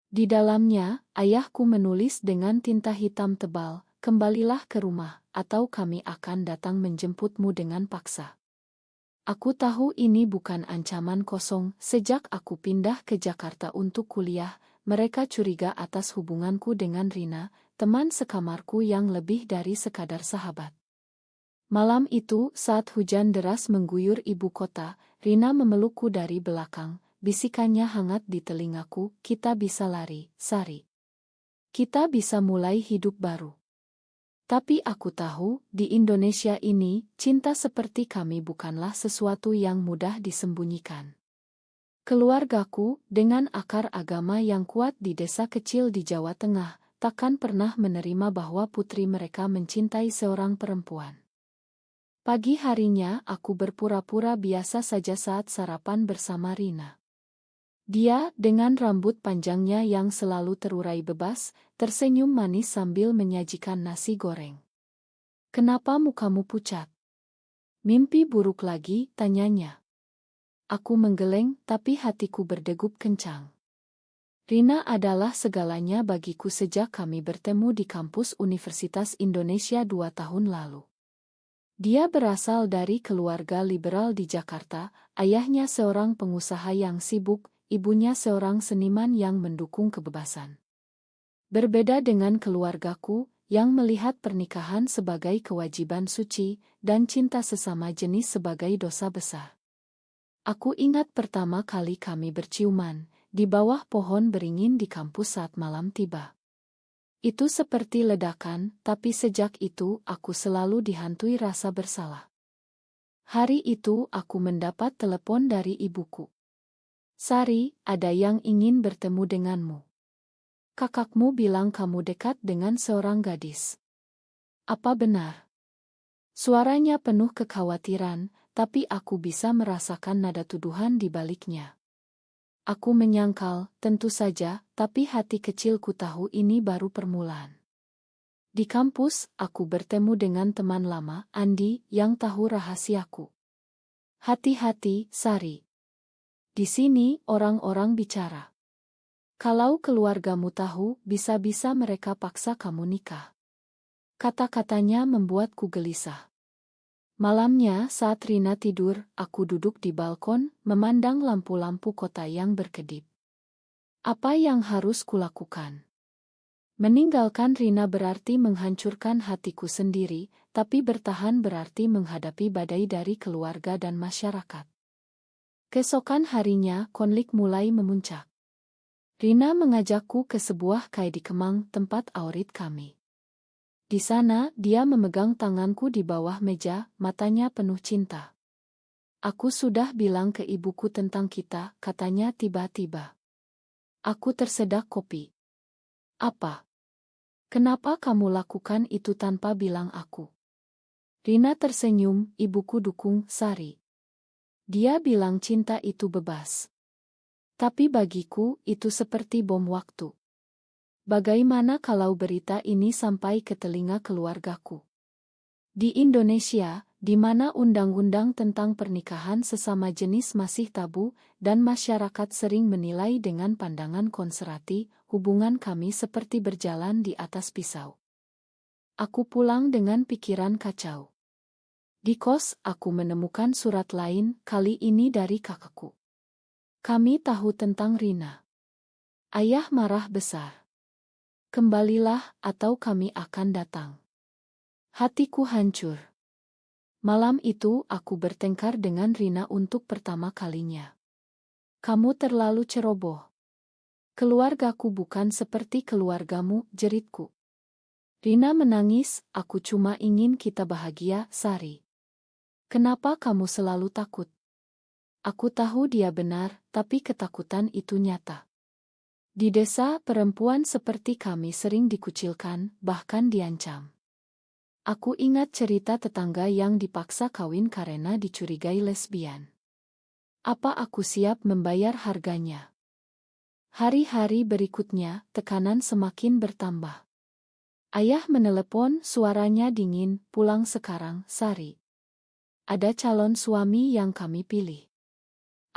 Di dalamnya, ayahku menulis dengan tinta hitam tebal, "Kembalilah ke rumah, atau kami akan datang menjemputmu dengan paksa." Aku tahu ini bukan ancaman kosong. Sejak aku pindah ke Jakarta untuk kuliah, mereka curiga atas hubunganku dengan Rina, teman sekamarku yang lebih dari sekadar sahabat. Malam itu, saat hujan deras mengguyur ibu kota, Rina memelukku dari belakang. Bisikannya hangat di telingaku, "Kita bisa lari, Sari. Kita bisa mulai hidup baru." Tapi aku tahu, di Indonesia ini, cinta seperti kami bukanlah sesuatu yang mudah disembunyikan. Keluargaku, dengan akar agama yang kuat di desa kecil di Jawa Tengah, takkan pernah menerima bahwa putri mereka mencintai seorang perempuan. Pagi harinya, aku berpura-pura biasa saja saat sarapan bersama Rina. Dia, dengan rambut panjangnya yang selalu terurai bebas, tersenyum manis sambil menyajikan nasi goreng. "Kenapa mukamu pucat? Mimpi buruk lagi?" tanyanya. Aku menggeleng, tapi hatiku berdegup kencang. Rina adalah segalanya bagiku sejak kami bertemu di kampus Universitas Indonesia 2 tahun lalu. Dia berasal dari keluarga liberal di Jakarta, ayahnya seorang pengusaha yang sibuk, ibunya seorang seniman yang mendukung kebebasan. Berbeda dengan keluargaku, yang melihat pernikahan sebagai kewajiban suci, dan cinta sesama jenis sebagai dosa besar. Aku ingat pertama kali kami berciuman, di bawah pohon beringin di kampus saat malam tiba. Itu seperti ledakan, tapi sejak itu aku selalu dihantui rasa bersalah. Hari itu aku mendapat telepon dari ibuku. "Sari, ada yang ingin bertemu denganmu. Kakakmu bilang kamu dekat dengan seorang gadis. Apa benar?" Suaranya penuh kekhawatiran, tapi aku bisa merasakan nada tuduhan di baliknya. Aku menyangkal, tentu saja, tapi hati kecilku tahu ini baru permulaan. Di kampus, aku bertemu dengan teman lama, Andi, yang tahu rahasiaku. "Hati-hati, Sari. Di sini, orang-orang bicara. Kalau keluargamu tahu, bisa-bisa mereka paksa kamu nikah." Kata-katanya membuatku gelisah. Malamnya, saat Rina tidur, aku duduk di balkon, memandang lampu-lampu kota yang berkedip. Apa yang harus kulakukan? Meninggalkan Rina berarti menghancurkan hatiku sendiri, tapi bertahan berarti menghadapi badai dari keluarga dan masyarakat. Keesokan harinya, konflik mulai memuncak. Rina mengajakku ke sebuah kai di Kemang, tempat aurit kami. Di sana, dia memegang tanganku di bawah meja, matanya penuh cinta. "Aku sudah bilang ke ibuku tentang kita," katanya tiba-tiba. Aku tersedak kopi. "Apa? Kenapa kamu lakukan itu tanpa bilang aku?" Rina tersenyum, "Ibuku dukung, Sari. Dia bilang cinta itu bebas. Tapi bagiku, itu seperti bom waktu. Bagaimana kalau berita ini sampai ke telinga keluargaku? Di Indonesia, di mana undang-undang tentang pernikahan sesama jenis masih tabu, dan masyarakat sering menilai dengan pandangan konservatif, hubungan kami seperti berjalan di atas pisau." Aku pulang dengan pikiran kacau. Di kos, aku menemukan surat lain, kali ini dari kakakku. "Kami tahu tentang Rina. Ayah marah besar. Kembalilah, atau kami akan datang." Hatiku hancur. Malam itu, aku bertengkar dengan Rina untuk pertama kalinya. "Kamu terlalu ceroboh. Keluargaku bukan seperti keluargamu," jeritku. Rina menangis, "Aku cuma ingin kita bahagia, Sari. Kenapa kamu selalu takut?" Aku tahu dia benar, tapi ketakutan itu nyata. Di desa, perempuan seperti kami sering dikucilkan, bahkan diancam. Aku ingat cerita tetangga yang dipaksa kawin karena dicurigai lesbian. Apa aku siap membayar harganya? Hari-hari berikutnya, tekanan semakin bertambah. Ayah menelepon, suaranya dingin, "Pulang sekarang, Sari. Ada calon suami yang kami pilih."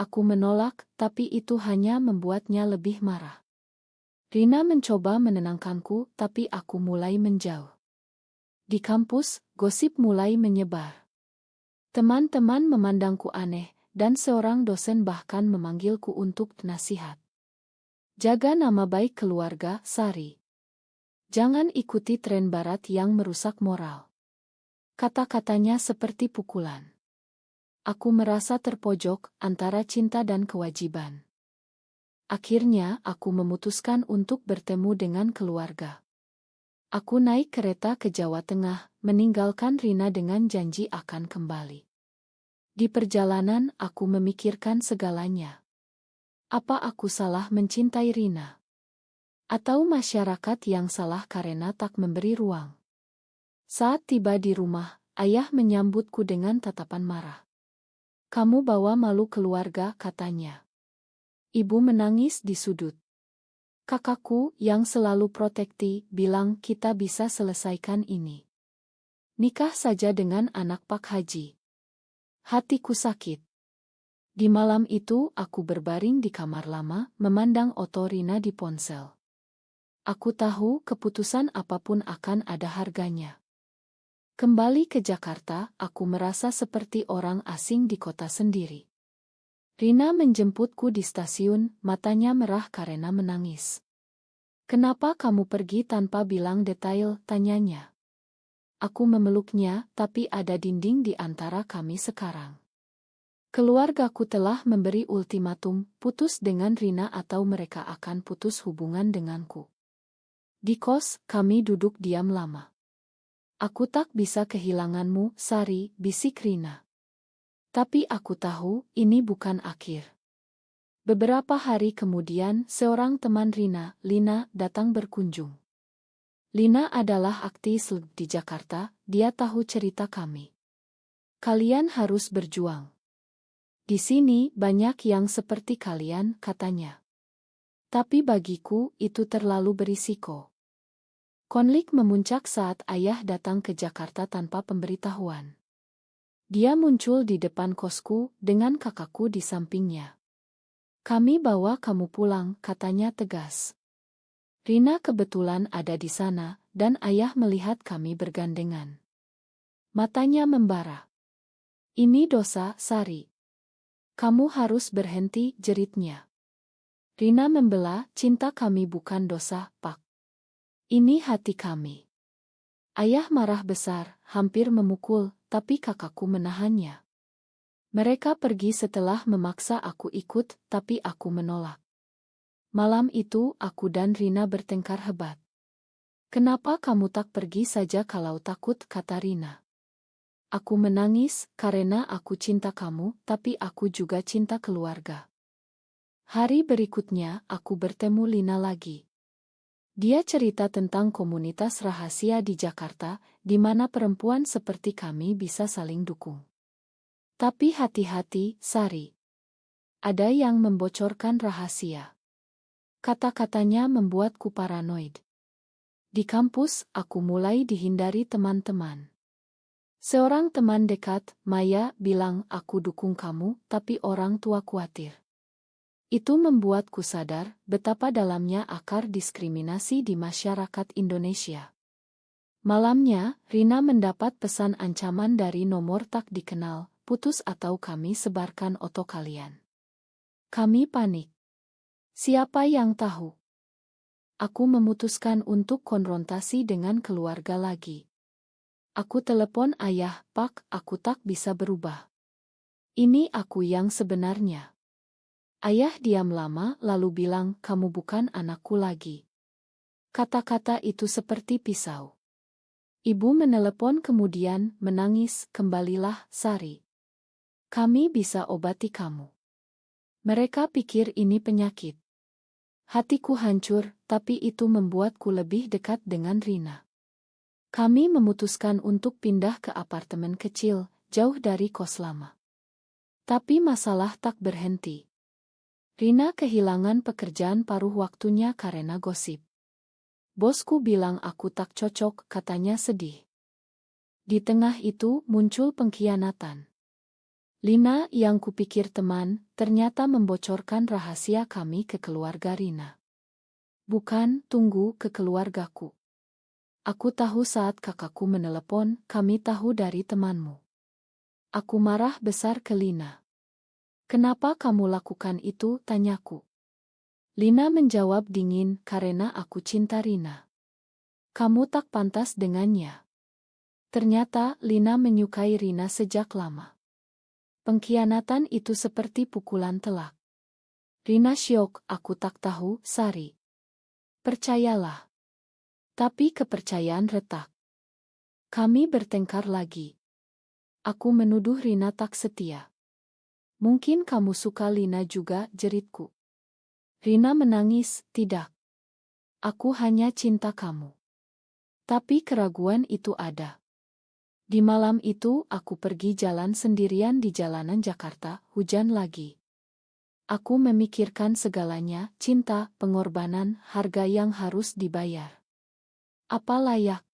Aku menolak, tapi itu hanya membuatnya lebih marah. Rina mencoba menenangkanku, tapi aku mulai menjauh. Di kampus, gosip mulai menyebar. Teman-teman memandangku aneh, dan seorang dosen bahkan memanggilku untuk nasihat. Jaga nama baik keluarga, Sari. Jangan ikuti tren barat yang merusak moral. Kata-katanya seperti pukulan. Aku merasa terpojok antara cinta dan kewajiban. Akhirnya, aku memutuskan untuk bertemu dengan keluarga. Aku naik kereta ke Jawa Tengah, meninggalkan Rina dengan janji akan kembali. Di perjalanan, aku memikirkan segalanya. Apa aku salah mencintai Rina? Atau masyarakat yang salah karena tak memberi ruang? Saat tiba di rumah, ayah menyambutku dengan tatapan marah. "Kamu bawa malu keluarga," katanya. Ibu menangis di sudut. Kakakku, yang selalu protektif, bilang kita bisa selesaikan ini. Nikah saja dengan anak Pak Haji. Hatiku sakit. Di malam itu, aku berbaring di kamar lama, memandang foto Rina di ponsel. Aku tahu keputusan apapun akan ada harganya. Kembali ke Jakarta, aku merasa seperti orang asing di kota sendiri. Rina menjemputku di stasiun, matanya merah karena menangis. "Kenapa kamu pergi tanpa bilang detail?" tanyanya. Aku memeluknya, tapi ada dinding di antara kami sekarang. Keluargaku telah memberi ultimatum, putus dengan Rina atau mereka akan putus hubungan denganku. Di kos, kami duduk diam lama. "Aku tak bisa kehilanganmu, Sari," bisik Rina. Tapi aku tahu, ini bukan akhir. Beberapa hari kemudian, seorang teman Rina, Lina, datang berkunjung. Lina adalah aktivis di Jakarta, dia tahu cerita kami. "Kalian harus berjuang. Di sini banyak yang seperti kalian," katanya. Tapi bagiku, itu terlalu berisiko. Konflik memuncak saat ayah datang ke Jakarta tanpa pemberitahuan. Dia muncul di depan kosku, dengan kakakku di sampingnya. "Kami bawa kamu pulang," katanya tegas. Rina kebetulan ada di sana, dan ayah melihat kami bergandengan. Matanya membara. "Ini dosa, Sari. Kamu harus berhenti," jeritnya. Rina membela, "Cinta kami bukan dosa, Pak. Ini hati kami." Ayah marah besar, hampir memukul, tapi kakakku menahannya. Mereka pergi setelah memaksa aku ikut, tapi aku menolak. Malam itu, aku dan Rina bertengkar hebat. "Kenapa kamu tak pergi saja kalau takut?" kata Rina. Aku menangis, karena aku cinta kamu, tapi aku juga cinta keluarga. Hari berikutnya, aku bertemu Lina lagi. Dia cerita tentang komunitas rahasia di Jakarta, di mana perempuan seperti kami bisa saling dukung. Tapi hati-hati, Sari. Ada yang membocorkan rahasia. Kata-katanya membuatku paranoid. Di kampus, aku mulai dihindari teman-teman. Seorang teman dekat, Maya, bilang aku dukung kamu, tapi orang tua khawatir. Itu membuatku sadar betapa dalamnya akar diskriminasi di masyarakat Indonesia. Malamnya, Rina mendapat pesan ancaman dari nomor tak dikenal, "Putus atau kami sebarkan foto kalian." Kami panik. Siapa yang tahu? Aku memutuskan untuk konfrontasi dengan keluarga lagi. Aku telepon ayah, "Pak, aku tak bisa berubah. Ini aku yang sebenarnya." Ayah diam lama lalu bilang, "Kamu bukan anakku lagi." Kata-kata itu seperti pisau. Ibu menelepon kemudian, menangis, "Kembalilah, Sari. Kami bisa obati kamu." Mereka pikir ini penyakit. Hatiku hancur, tapi itu membuatku lebih dekat dengan Rina. Kami memutuskan untuk pindah ke apartemen kecil, jauh dari kos lama. Tapi masalah tak berhenti. Rina kehilangan pekerjaan paruh waktunya karena gosip. Bosku bilang aku tak cocok, katanya sedih. Di tengah itu muncul pengkhianatan. Lina yang kupikir teman, ternyata membocorkan rahasia kami ke keluarga Rina. Bukan, tunggu ke keluargaku. Aku tahu saat kakakku menelepon, kami tahu dari temanmu. Aku marah besar ke Lina. Kenapa kamu lakukan itu, tanyaku. Lina menjawab dingin, karena aku cinta Rina. Kamu tak pantas dengannya. Ternyata Lina menyukai Rina sejak lama. Pengkhianatan itu seperti pukulan telak. Rina syok, aku tak tahu, Sari. Percayalah. Tapi kepercayaan retak. Kami bertengkar lagi. Aku menuduh Rina tak setia. Mungkin kamu suka Lina juga, jeritku. Rina menangis, tidak. Aku hanya cinta kamu. Tapi keraguan itu ada. Di malam itu aku pergi jalan sendirian di jalanan Jakarta, hujan lagi. Aku memikirkan segalanya, cinta, pengorbanan, harga yang harus dibayar. Apa layak?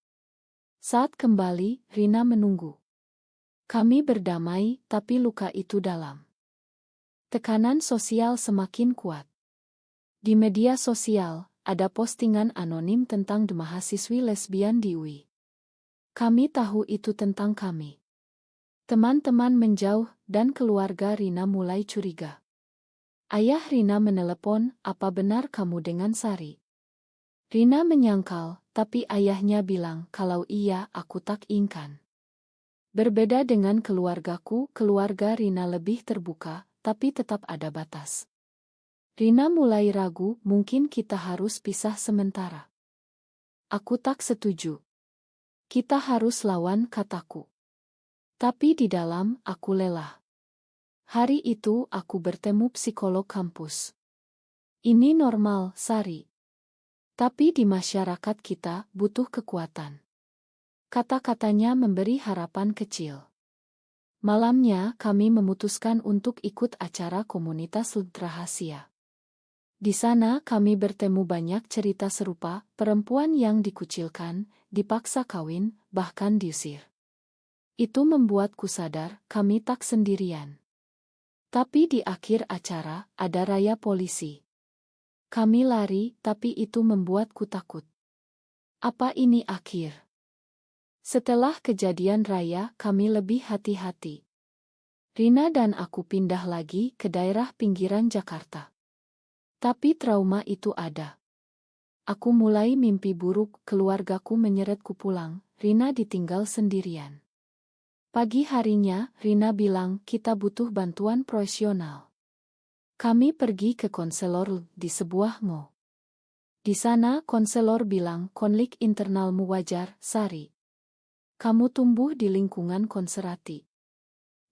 Saat kembali, Rina menunggu. Kami berdamai, tapi luka itu dalam. Tekanan sosial semakin kuat. Di media sosial, ada postingan anonim tentang mahasiswi lesbian di UI. Kami tahu itu tentang kami. Teman-teman menjauh, dan keluarga Rina mulai curiga. Ayah Rina menelepon, apa benar kamu dengan Sari? Rina menyangkal, tapi ayahnya bilang kalau iya aku tak ingkan. Berbeda dengan keluargaku, keluarga Rina lebih terbuka, tapi tetap ada batas. Rina mulai ragu, mungkin kita harus pisah sementara. Aku tak setuju. Kita harus lawan, kataku. Tapi di dalam, aku lelah. Hari itu aku bertemu psikolog kampus. Ini normal, Sari. Tapi di masyarakat kita butuh kekuatan. Kata-katanya memberi harapan kecil. Malamnya kami memutuskan untuk ikut acara komunitas rahasia. Di sana kami bertemu banyak cerita serupa, perempuan yang dikucilkan, dipaksa kawin, bahkan diusir. Itu membuatku sadar kami tak sendirian. Tapi di akhir acara ada raya polisi. Kami lari, tapi itu membuatku takut. Apa ini akhir? Setelah kejadian raya, kami lebih hati-hati. Rina dan aku pindah lagi ke daerah pinggiran Jakarta. Tapi trauma itu ada. Aku mulai mimpi buruk, keluargaku menyeretku pulang, Rina ditinggal sendirian. Pagi harinya, Rina bilang kita butuh bantuan profesional. Kami pergi ke konselor di sebuah mall. Di sana konselor bilang konflik internalmu wajar, Sari. Kamu tumbuh di lingkungan konservatif.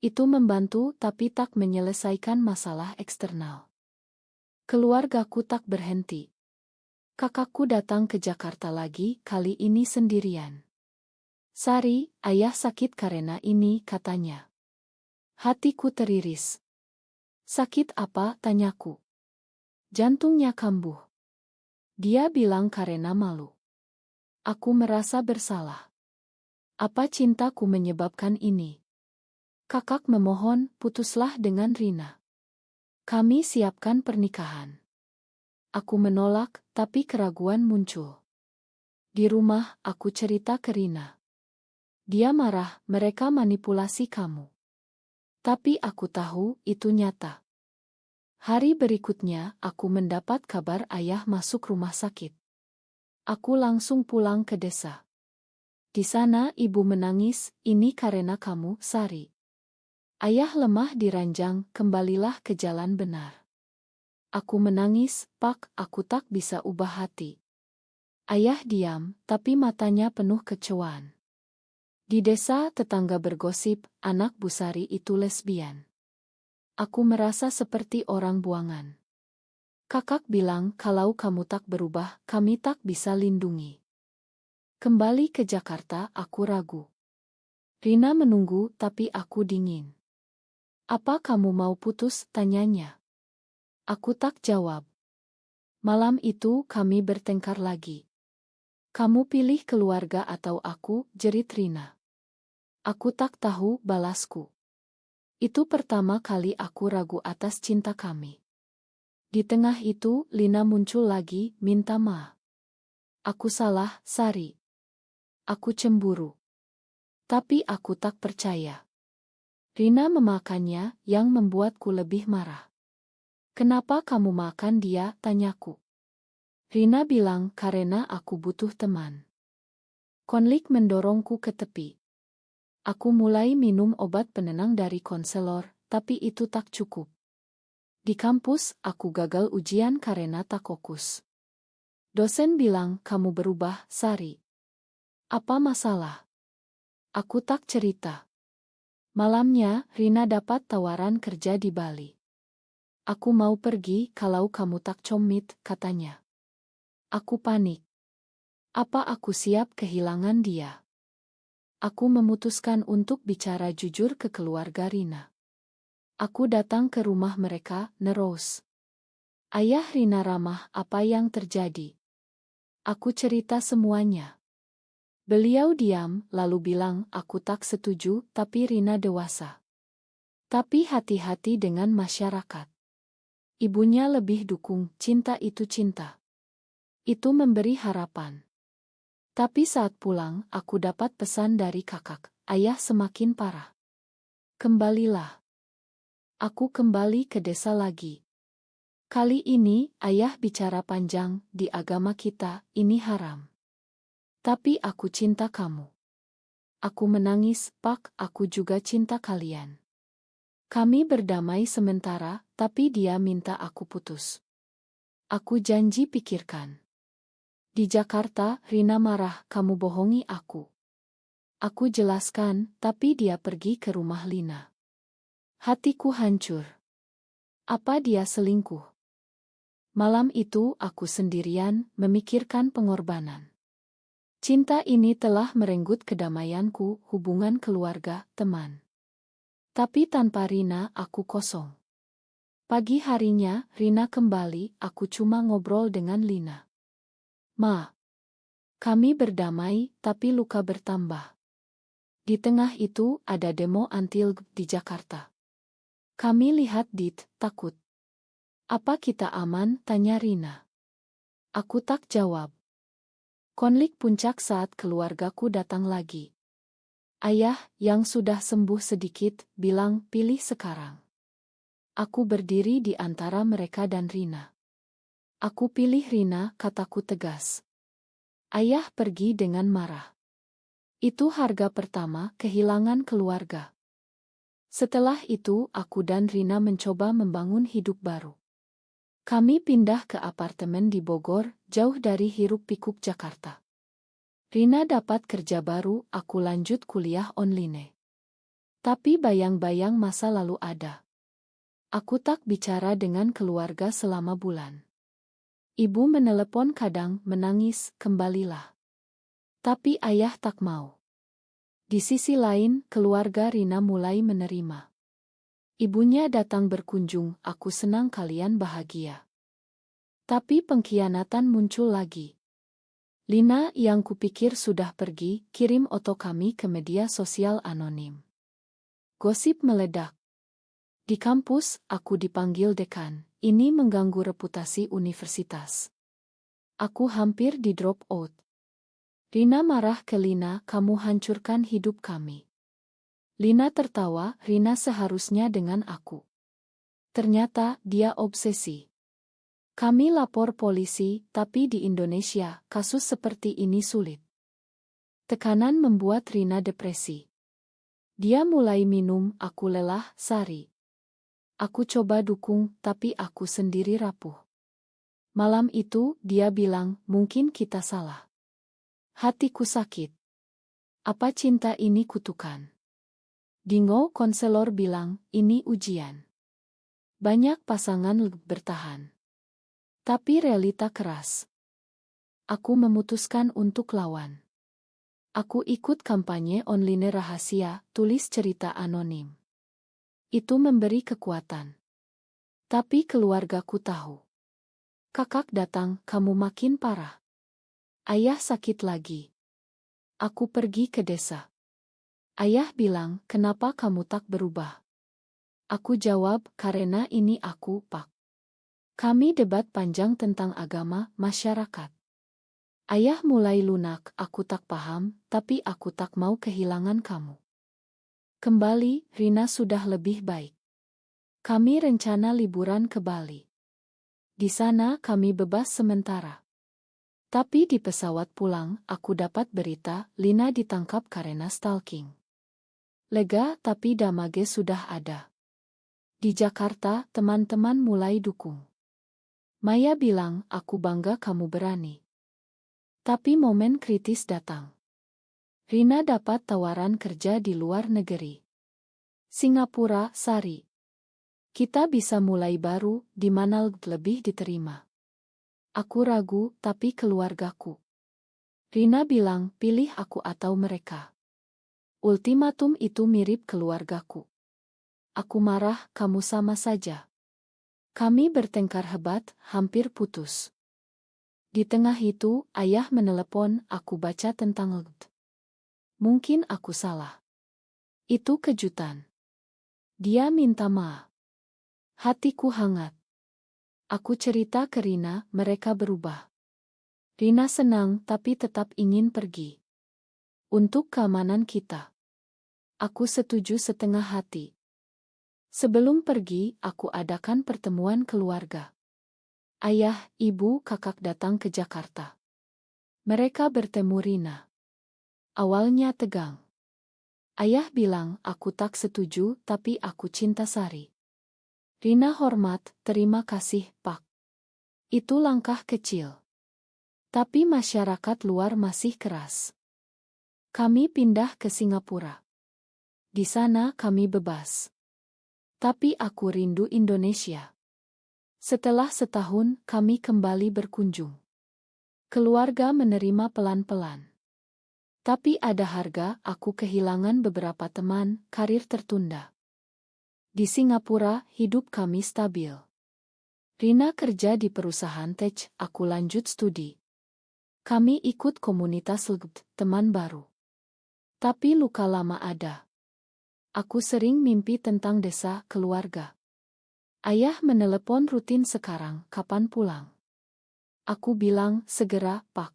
Itu membantu tapi tak menyelesaikan masalah eksternal. Keluargaku tak berhenti. Kakakku datang ke Jakarta lagi, kali ini sendirian. Sari, ayah sakit karena ini, katanya. Hatiku teriris. Sakit apa, tanyaku. Jantungnya kambuh. Dia bilang karena malu. Aku merasa bersalah. Apa cintaku menyebabkan ini? Kakak memohon, putuslah dengan Rina. Kami siapkan pernikahan. Aku menolak, tapi keraguan muncul. Di rumah, aku cerita ke Rina. Dia marah, mereka manipulasi kamu. Tapi aku tahu, itu nyata. Hari berikutnya, aku mendapat kabar ayah masuk rumah sakit. Aku langsung pulang ke desa. Di sana ibu menangis, ini karena kamu, Sari. Ayah lemah di ranjang, kembalilah ke jalan benar. Aku menangis, Pak, aku tak bisa ubah hati. Ayah diam, tapi matanya penuh kecewaan. Di desa tetangga bergosip, anak Bu Sari itu lesbian. Aku merasa seperti orang buangan. Kakak bilang kalau kamu tak berubah, kami tak bisa lindungi. Kembali ke Jakarta, aku ragu. Rina menunggu, tapi aku dingin. Apa kamu mau putus, tanyanya. Aku tak jawab. Malam itu kami bertengkar lagi. Kamu pilih keluarga atau aku, jerit Rina. Aku tak tahu, balasku. Itu pertama kali aku ragu atas cinta kami. Di tengah itu, Lina muncul lagi, minta maaf. Aku salah, Sari. Aku cemburu. Tapi aku tak percaya. Rina memakannya, yang membuatku lebih marah. Kenapa kamu makan dia, tanyaku. Rina bilang, karena aku butuh teman. Konlik mendorongku ke tepi. Aku mulai minum obat penenang dari konselor, tapi itu tak cukup. Di kampus, aku gagal ujian karena tak fokus. Dosen bilang, kamu berubah, Sari. Apa masalah? Aku tak cerita. Malamnya, Rina dapat tawaran kerja di Bali. Aku mau pergi kalau kamu tak comit, katanya. Aku panik. Apa aku siap kehilangan dia? Aku memutuskan untuk bicara jujur ke keluarga Rina. Aku datang ke rumah mereka, nerus. Ayah Rina ramah, apa yang terjadi? Aku cerita semuanya. Beliau diam, lalu bilang, aku tak setuju, tapi Rina dewasa. Tapi hati-hati dengan masyarakat. Ibunya lebih dukung, cinta itu cinta. Itu memberi harapan. Tapi saat pulang, aku dapat pesan dari kakak, ayah semakin parah. Kembalilah. Aku kembali ke desa lagi. Kali ini, ayah bicara panjang, di agama kita, ini haram. Tapi aku cinta kamu. Aku menangis, Pak, aku juga cinta kalian. Kami berdamai sementara, tapi dia minta aku putus. Aku janji pikirkan. Di Jakarta, Rina marah, kamu bohongi aku. Aku jelaskan, tapi dia pergi ke rumah Lina. Hatiku hancur. Apa dia selingkuh? Malam itu aku sendirian, memikirkan pengorbanan. Cinta ini telah merenggut kedamaianku, hubungan keluarga, teman. Tapi tanpa Rina, aku kosong. Pagi harinya, Rina kembali, aku cuma ngobrol dengan Lina. Ma, kami berdamai, tapi luka bertambah. Di tengah itu, ada demo anti-LGBT di Jakarta. Kami lihat Dit, takut. Apa kita aman? Tanya Rina. Aku tak jawab. Konflik puncak saat keluargaku datang lagi. Ayah, yang sudah sembuh sedikit, bilang, pilih sekarang. Aku berdiri di antara mereka dan Rina. Aku pilih Rina, kataku tegas. Ayah pergi dengan marah. Itu harga pertama, kehilangan keluarga. Setelah itu, aku dan Rina mencoba membangun hidup baru. Kami pindah ke apartemen di Bogor, jauh dari hiruk-pikuk Jakarta. Rina dapat kerja baru, aku lanjut kuliah online. Tapi bayang-bayang masa lalu ada. Aku tak bicara dengan keluarga selama bulan. Ibu menelepon kadang, menangis, kembalilah. Tapi ayah tak mau. Di sisi lain, keluarga Rina mulai menerima. Ibunya datang berkunjung, aku senang kalian bahagia. Tapi pengkhianatan muncul lagi. Lina yang kupikir sudah pergi, kirim foto kami ke media sosial anonim. Gosip meledak. Di kampus, aku dipanggil dekan, ini mengganggu reputasi universitas. Aku hampir di drop out. Rina marah ke Lina, kamu hancurkan hidup kami. Lina tertawa, Rina seharusnya dengan aku. Ternyata, dia obsesi. Kami lapor polisi, tapi di Indonesia, kasus seperti ini sulit. Tekanan membuat Rina depresi. Dia mulai minum, aku lelah, Sari. Aku coba dukung, tapi aku sendiri rapuh. Malam itu, dia bilang, mungkin kita salah. Hatiku sakit. Apa cinta ini kutukan? Dingo konselor bilang, ini ujian. Banyak pasangan bertahan. Tapi realita keras. Aku memutuskan untuk lawan. Aku ikut kampanye online rahasia, tulis cerita anonim. Itu memberi kekuatan. Tapi keluargaku tahu. Kakak datang, kamu makin parah. Ayah sakit lagi. Aku pergi ke desa. Ayah bilang, kenapa kamu tak berubah? Aku jawab, karena ini aku, Pak. Kami debat panjang tentang agama, masyarakat. Ayah mulai lunak, aku tak paham, tapi aku tak mau kehilangan kamu. Kembali, Rina sudah lebih baik. Kami rencana liburan ke Bali. Di sana kami bebas sementara. Tapi di pesawat pulang, aku dapat berita, Lina ditangkap karena stalking. Lega, tapi damage sudah ada. Di Jakarta, teman-teman mulai dukung. Maya bilang, aku bangga kamu berani. Tapi momen kritis datang. Rina dapat tawaran kerja di luar negeri. Singapura, Sari. Kita bisa mulai baru, di mana lebih diterima. Aku ragu, tapi keluargaku. Rina bilang, pilih aku atau mereka. Ultimatum itu mirip keluargaku. Aku marah, kamu sama saja. Kami bertengkar hebat, hampir putus. Di tengah itu, ayah menelepon, aku baca tentang LGD. Mungkin aku salah. Itu kejutan. Dia minta maaf. Hatiku hangat. Aku cerita ke Rina, mereka berubah. Rina senang tapi tetap ingin pergi. Untuk keamanan kita. Aku setuju setengah hati. Sebelum pergi, aku adakan pertemuan keluarga. Ayah, ibu, kakak datang ke Jakarta. Mereka bertemu Rina. Awalnya tegang. Ayah bilang, aku tak setuju, tapi aku cinta Sari. Rina hormat, terima kasih, Pak. Itu langkah kecil. Tapi masyarakat luar masih keras. Kami pindah ke Singapura. Di sana kami bebas. Tapi aku rindu Indonesia. Setelah setahun, kami kembali berkunjung. Keluarga menerima pelan-pelan. Tapi ada harga, aku kehilangan beberapa teman, karir tertunda. Di Singapura, hidup kami stabil. Rina kerja di perusahaan tech, aku lanjut studi. Kami ikut komunitas LGD, teman baru. Tapi luka lama ada. Aku sering mimpi tentang desa, keluarga. Ayah menelepon rutin sekarang, kapan pulang? Aku bilang, segera, Pak.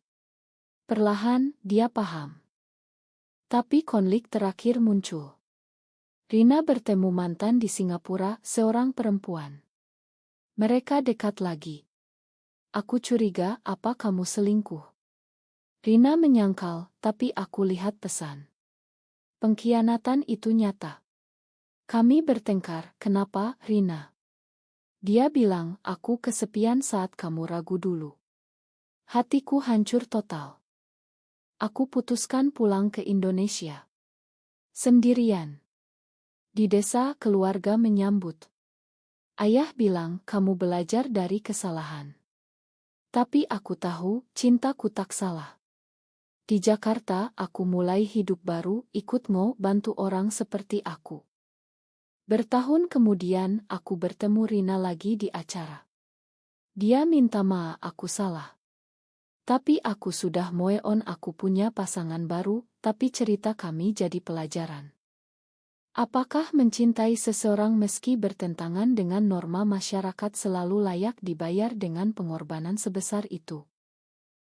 Perlahan, dia paham. Tapi konflik terakhir muncul. Rina bertemu mantan di Singapura, seorang perempuan. Mereka dekat lagi. Aku curiga, apa kamu selingkuh? Rina menyangkal, tapi aku lihat pesan. Pengkhianatan itu nyata. Kami bertengkar, kenapa, Rina? Dia bilang, aku kesepian saat kamu ragu dulu. Hatiku hancur total. Aku putuskan pulang ke Indonesia. Sendirian. Di desa, keluarga menyambut. Ayah bilang, kamu belajar dari kesalahan. Tapi aku tahu, cintaku tak salah. Di Jakarta, aku mulai hidup baru, ikut bantu orang seperti aku. Bertahun kemudian, aku bertemu Rina lagi di acara. Dia minta maaf, aku salah. Tapi aku sudah move on, aku punya pasangan baru, tapi cerita kami jadi pelajaran. Apakah mencintai seseorang meski bertentangan dengan norma masyarakat selalu layak dibayar dengan pengorbanan sebesar itu?